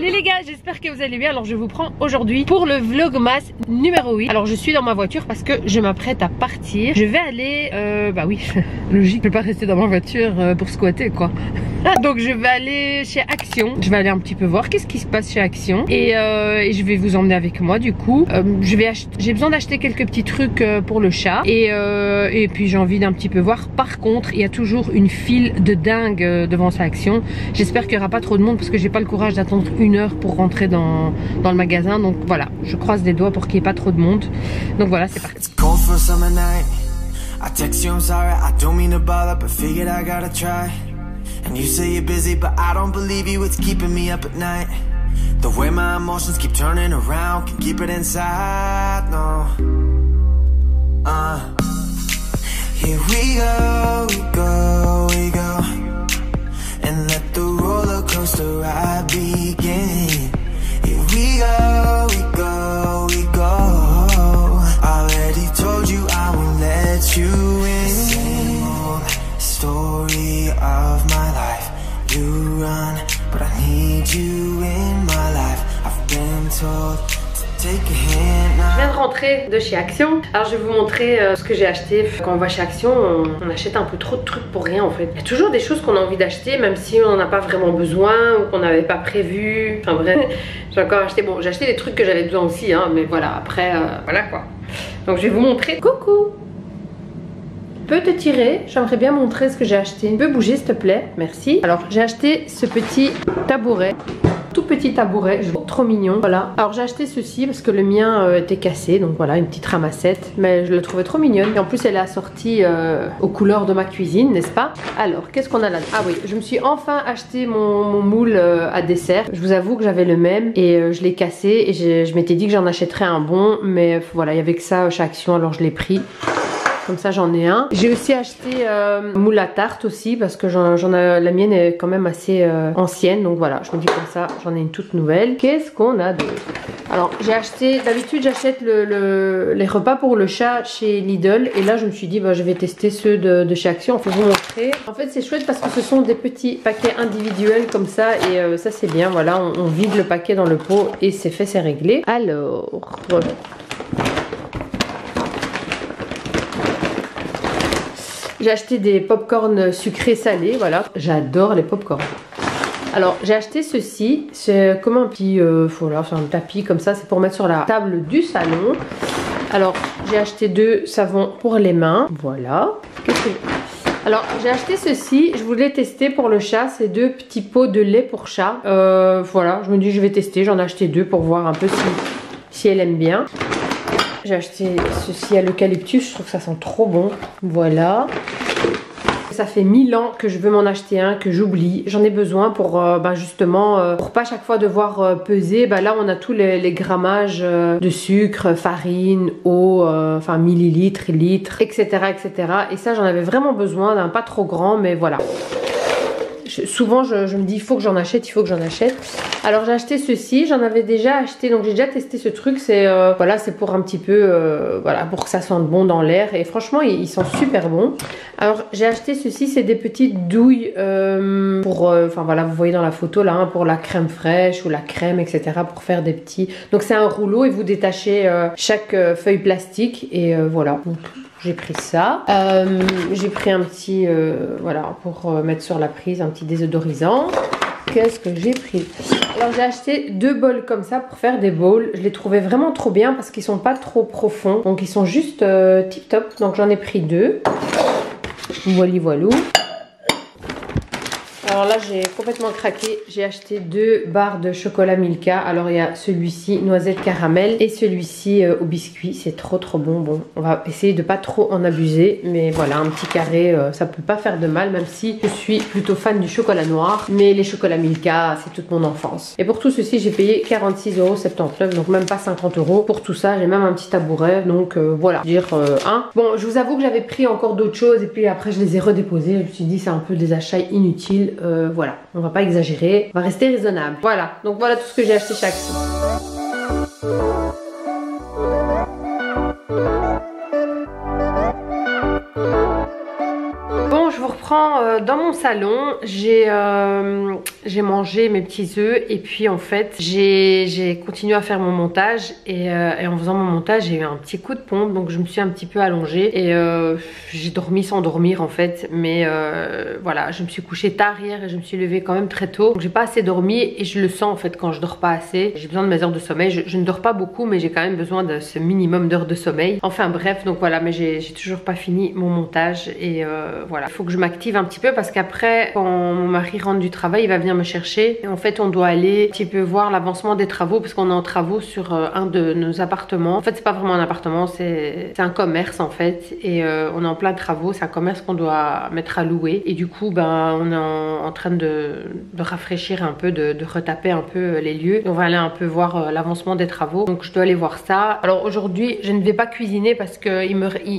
Salut les gars, j'espère que vous allez bien. Alors je vous prends aujourd'hui pour le vlogmas numéro 8. Alors je suis dans ma voiture parce que je m'apprête à partir. Je vais aller, bah oui, logique, je vais pas rester dans ma voiture pour squatter quoi. Donc je vais aller chez Action. Je vais aller un petit peu voir qu'est-ce qui se passe chez Action et je vais vous emmener avec moi du coup. J'ai besoin d'acheter quelques petits trucs pour le chat et puis j'ai envie d'un petit peu voir. Par contre, il y a toujours une file de dingue devant sa Action. J'espère qu'il n'y aura pas trop de monde parce que j'ai pas le courage d'attendre 1 heure pour rentrer dans le magasin. Donc voilà, je croise les doigts pour qu'il n'y ait pas trop de monde. Donc voilà, c'est parti. And you say you're busy, but I don't believe you, it's keeping me up at night. The way my emotions keep turning around, can't keep it inside, no. Here we go, we go, we go. And let the roller coaster ride begin. Here we go, we go, we go. Already told you I won't let you in. Same old story of my life. You run, but I need you in my life. I've been told to take a hand now. Je viens de rentrer de chez Action. Alors je vais vous montrer ce que j'ai acheté. Quand on va chez Action, on achète un peu trop de trucs pour rien en fait. Il y a toujours des choses qu'on a envie d'acheter même si on n'en a pas vraiment besoin ou qu'on n'avait pas prévu. Enfin bref, j'ai encore acheté, bon j'ai acheté des trucs que j'avais besoin aussi hein, mais voilà après voilà quoi. Donc je vais vous montrer. Coucou. Peux te tirer, j'aimerais bien montrer ce que j'ai acheté. Tu peux bouger s'il te plaît, merci. Alors j'ai acheté ce petit tabouret, tout petit tabouret, je trouve trop mignon. Voilà, alors j'ai acheté ceci parce que le mien était cassé, donc voilà, une petite ramassette. Mais je le trouvais trop mignonne et en plus elle est assortie aux couleurs de ma cuisine, n'est-ce pas? Alors qu'est-ce qu'on a là? Ah oui, je me suis enfin acheté mon moule à dessert. Je vous avoue que j'avais le même et je l'ai cassé et je m'étais dit que j'en achèterais un bon, mais voilà, il y avait que ça chez Action, alors je l'ai pris. Comme ça j'en ai un. J'ai aussi acheté moule à tarte aussi parce que la mienne est quand même assez ancienne. Donc voilà, je me dis comme ça j'en ai une toute nouvelle. Qu'est-ce qu'on a d'autre? Alors j'ai acheté, d'habitude j'achète les repas pour le chat chez Lidl. Et là je me suis dit bah, je vais tester ceux de chez Action. Je vais vous montrer. En fait c'est chouette parce que ce sont des petits paquets individuels comme ça. Et ça c'est bien, voilà, on vide le paquet dans le pot et c'est fait, c'est réglé. Alors... j'ai acheté des pop-corn sucrés salés, voilà. J'adore les pop-corn. Alors j'ai acheté ceci, c'est comme un petit, voilà, c'est un tapis comme ça, c'est pour mettre sur la table du salon. Alors j'ai acheté 2 savons pour les mains, voilà. Alors j'ai acheté ceci, je voulais tester pour le chat, c'est 2 petits pots de lait pour chat. Voilà, je me dis je vais tester, j'en ai acheté 2 pour voir un peu si elle aime bien. J'ai acheté ceci à l'eucalyptus, je trouve que ça sent trop bon. Voilà. Ça fait 1000 ans que je veux m'en acheter un, que j'oublie. J'en ai besoin pour justement, pour pas chaque fois devoir peser. Là on a tous les grammages de sucre, farine, eau, enfin millilitres, litres, etc. etc. Et ça j'en avais vraiment besoin d'un pas trop grand, mais voilà. Souvent je me dis il faut que j'en achète, il faut que j'en achète. Alors j'ai acheté ceci, j'en avais déjà acheté, donc j'ai déjà testé ce truc. C'est voilà, c'est pour un petit peu voilà, pour que ça sente bon dans l'air. Et franchement ils sont super bons. Alors j'ai acheté ceci, c'est des petites douilles pour enfin voilà, vous voyez dans la photo là, hein, pour la crème fraîche ou la crème, etc. pour faire des petits. Donc c'est un rouleau et vous détachez chaque feuille plastique et voilà. Donc, j'ai pris ça. J'ai pris un petit, voilà, pour mettre sur la prise, un petit désodorisant. Qu'est-ce que j'ai pris? Alors j'ai acheté 2 bols comme ça pour faire des bowls. Je les trouvais vraiment trop bien parce qu'ils sont pas trop profonds. Donc ils sont juste tip top. Donc j'en ai pris 2. Voilà, voilà. Alors là j'ai complètement craqué, j'ai acheté 2 barres de chocolat Milka. Alors il y a celui-ci noisette caramel et celui-ci au biscuit, c'est trop bon. Bon, on va essayer de pas trop en abuser, mais voilà, un petit carré, ça peut pas faire de mal, même si je suis plutôt fan du chocolat noir. Mais les chocolats Milka, c'est toute mon enfance. Et pour tout ceci j'ai payé 46,79 €, donc même pas 50 €. Pour tout ça j'ai même un petit tabouret, donc voilà, dire hein. Bon, je vous avoue que j'avais pris encore d'autres choses et puis après je les ai redéposées. Je me suis dit c'est un peu des achats inutiles. Voilà, on va pas exagérer, on va rester raisonnable. Voilà, donc voilà tout ce que j'ai acheté chez Action. Bon, je vous reprends dans mon salon. J'ai j'ai mangé mes petits œufs et puis en fait j'ai continué à faire mon montage et en faisant mon montage j'ai eu un petit coup de pompe, donc je me suis un petit peu allongée et j'ai dormi sans dormir en fait, mais voilà, je me suis couchée tard hier et je me suis levée quand même très tôt, donc j'ai pas assez dormi et je le sens en fait quand je dors pas assez. J'ai besoin de mes heures de sommeil, je ne dors pas beaucoup mais j'ai quand même besoin de ce minimum d'heures de sommeil. Enfin bref, donc voilà, mais j'ai toujours pas fini mon montage et voilà, il faut que je m'active un petit peu parce qu'après quand mon mari rentre du travail il va venir me chercher et en fait on doit aller un petit peu voir l'avancement des travaux parce qu'on est en travaux sur un de nos appartements. En fait c'est pas vraiment un appartement, c'est un commerce en fait et on est en plein travaux, c'est un commerce qu'on doit mettre à louer et du coup ben on est en train de rafraîchir un peu, de retaper un peu les lieux. On va aller un peu voir l'avancement des travaux, donc je dois aller voir ça. Alors aujourd'hui je ne vais pas cuisiner parce que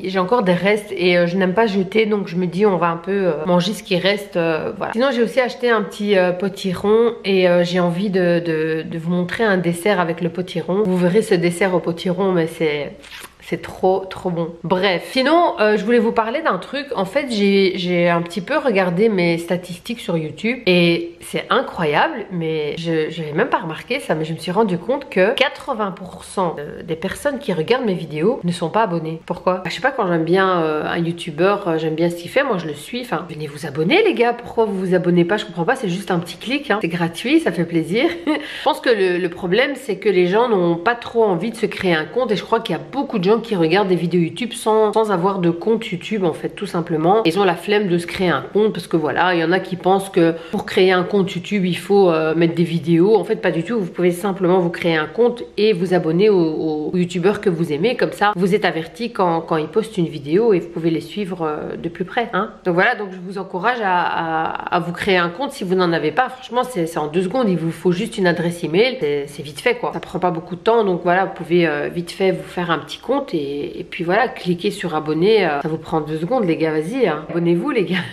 j'ai encore des restes et je n'aime pas jeter, donc je me dis on va un peu manger ce qui reste, voilà. Sinon j'ai aussi acheté un petit potiron et j'ai envie de vous montrer un dessert avec le potiron. Vous verrez ce dessert au potiron, mais c'est trop bon. Bref, sinon je voulais vous parler d'un truc. En fait j'ai un petit peu regardé mes statistiques sur YouTube et c'est incroyable, mais je n'avais même pas remarqué ça, mais je me suis rendu compte que 80% des personnes qui regardent mes vidéos ne sont pas abonnées. Pourquoi? Je sais pas, quand j'aime bien un youtubeur, j'aime bien ce qu'il fait, moi je le suis. Enfin, venez vous abonner les gars, pourquoi vous vous abonnez pas? Je comprends pas, c'est juste un petit clic, hein. C'est gratuit, ça fait plaisir. Je pense que le problème c'est que les gens n'ont pas trop envie de se créer un compte et je crois qu'il y a beaucoup de gens qui regardent des vidéos YouTube sans avoir de compte YouTube en fait, tout simplement. Ils ont la flemme de se créer un compte parce que voilà, il y en a qui pensent que pour créer un compte YouTube il faut mettre des vidéos. En fait pas du tout, vous pouvez simplement vous créer un compte et vous abonner aux youtubeurs que vous aimez, comme ça vous êtes averti quand ils postent une vidéo et vous pouvez les suivre de plus près, hein. Donc voilà, donc je vous encourage à vous créer un compte si vous n'en avez pas. Franchement c'est en 2 secondes, il vous faut juste une adresse email, c'est vite fait quoi, ça prend pas beaucoup de temps, donc voilà, vous pouvez vite fait vous faire un petit compte et puis voilà, cliquez sur abonner, ça vous prend 2 secondes les gars, vas-y, hein. Abonnez-vous les gars.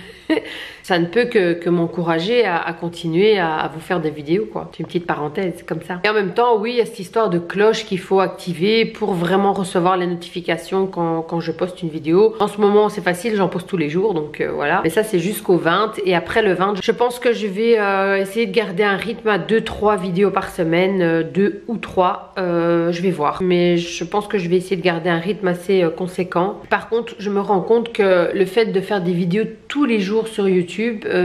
Ça ne peut que m'encourager à continuer à vous faire des vidéos quoi. C'est une petite parenthèse comme ça. Et en même temps, oui, il y a cette histoire de cloche qu'il faut activer pour vraiment recevoir les notifications quand je poste une vidéo. En ce moment, c'est facile, j'en poste tous les jours, donc voilà. Mais ça, c'est jusqu'au 20. Et après le 20, je pense que je vais essayer de garder un rythme à 2-3 vidéos par semaine, 2 ou 3. Je vais voir. Mais je pense que je vais essayer de garder un rythme assez conséquent. Par contre, je me rends compte que le fait de faire des vidéos tous les jours sur YouTube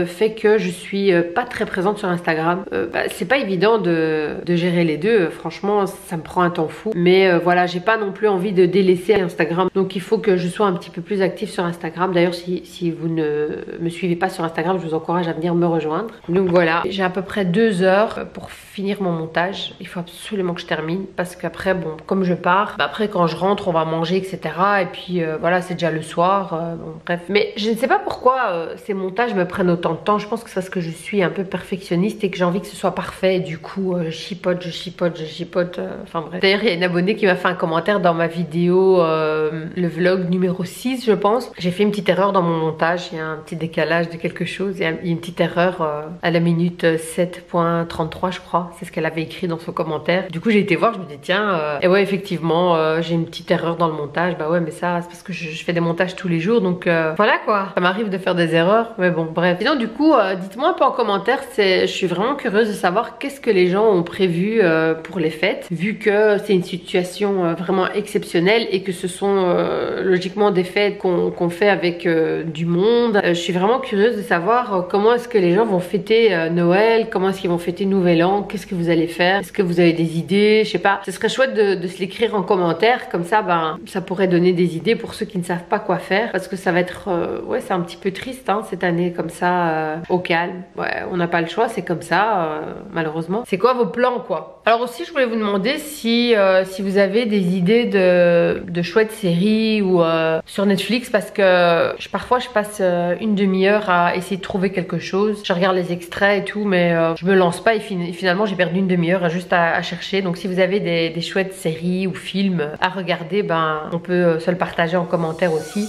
fait que je suis pas très présente sur Instagram. C'est pas évident de gérer les deux, franchement ça me prend un temps fou, mais voilà, j'ai pas non plus envie de délaisser Instagram, donc il faut que je sois un petit peu plus active sur Instagram. D'ailleurs si vous ne me suivez pas sur Instagram, je vous encourage à venir me rejoindre. Donc voilà, j'ai à peu près 2 heures pour finir mon montage. Il faut absolument que je termine parce qu'après bon, comme je pars, après quand je rentre on va manger etc, et puis voilà, c'est déjà le soir, bon, bref. Mais je ne sais pas pourquoi ces montages me prennent autant de temps. Je pense que c'est parce que je suis un peu perfectionniste et que j'ai envie que ce soit parfait, et du coup je chipote, enfin bref. D'ailleurs il y a une abonnée qui m'a fait un commentaire dans ma vidéo, le vlog numéro 6 je pense. J'ai fait une petite erreur dans mon montage, il y a un petit décalage de quelque chose, il y a une petite erreur à la minute 7.33 je crois, c'est ce qu'elle avait écrit dans son commentaire. Du coup j'ai été voir, je me dis tiens, et ouais effectivement j'ai une petite erreur dans le montage. Bah ouais, mais ça c'est parce que je fais des montages tous les jours, donc voilà quoi, ça m'arrive de faire des erreurs, mais bon bref. Sinon du coup dites-moi un peu en commentaire, je suis vraiment curieuse de savoir qu'est-ce que les gens ont prévu pour les fêtes, vu que c'est une situation vraiment exceptionnelle et que ce sont logiquement des fêtes qu'on fait avec du monde. Je suis vraiment curieuse de savoir comment est-ce que les gens vont fêter Noël, comment est-ce qu'ils vont fêter Nouvel An, qu'est-ce que vous allez faire, est-ce que vous avez des idées, je sais pas. Ce serait chouette de se l'écrire en commentaire, comme ça ben ça pourrait donner des idées pour ceux qui ne savent pas quoi faire, parce que ça va être ouais, c'est un petit peu triste hein, cette année comme ça au calme. Ouais, on n'a pas le choix, c'est comme ça malheureusement. C'est quoi vos plans quoi? Alors aussi je voulais vous demander si vous avez des idées de chouettes séries ou sur Netflix, parce que parfois je passe une demi-heure à essayer de trouver quelque chose. Je regarde les extraits et tout, mais je me lance pas et finalement j'ai perdu une demi-heure juste à chercher. Donc si vous avez des chouettes séries ou films à regarder, ben on peut se le partager en commentaire aussi.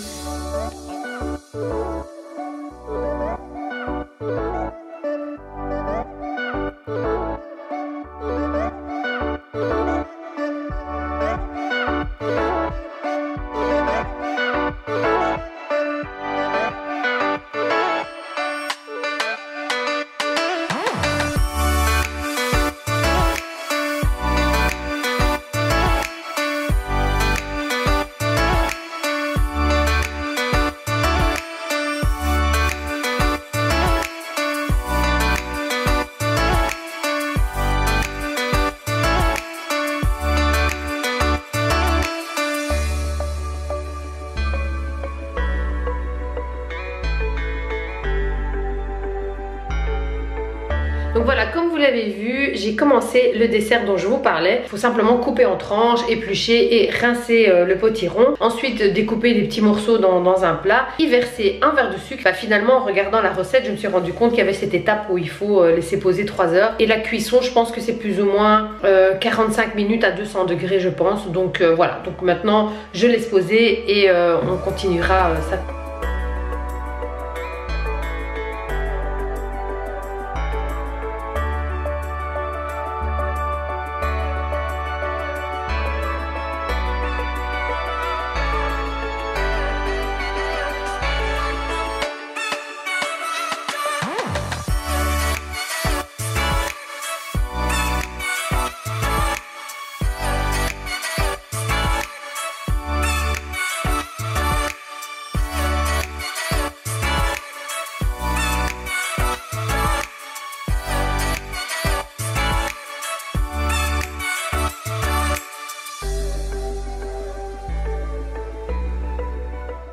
l'avez vu, j'ai commencé le dessert dont je vous parlais. Il faut simplement couper en tranches, éplucher et rincer le potiron. Ensuite découper des petits morceaux dans un plat, y verser un verre de sucre. Bah, finalement en regardant la recette je me suis rendu compte qu'il y avait cette étape où il faut laisser poser 3 heures. Et la cuisson je pense que c'est plus ou moins 45 minutes à 200 degrés je pense. Donc voilà, donc maintenant je laisse poser et on continuera ça.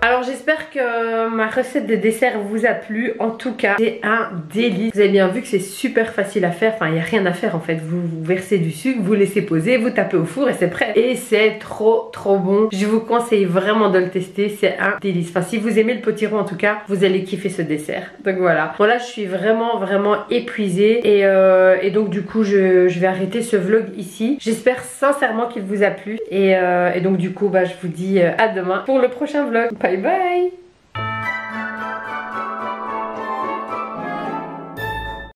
Alors j'espère que ma recette de dessert vous a plu. En tout cas c'est un délice. Vous avez bien vu que c'est super facile à faire. Enfin il n'y a rien à faire en fait. Vous versez du sucre, vous laissez poser, vous tapez au four et c'est prêt. Et c'est trop bon. Je vous conseille vraiment de le tester. C'est un délice. Enfin si vous aimez le potiron en tout cas vous allez kiffer ce dessert. Donc voilà. Bon là je suis vraiment épuisée. Et donc du coup je vais arrêter ce vlog ici. J'espère sincèrement qu'il vous a plu. Et donc du coup bah, je vous dis à demain pour le prochain vlog. Bye bye.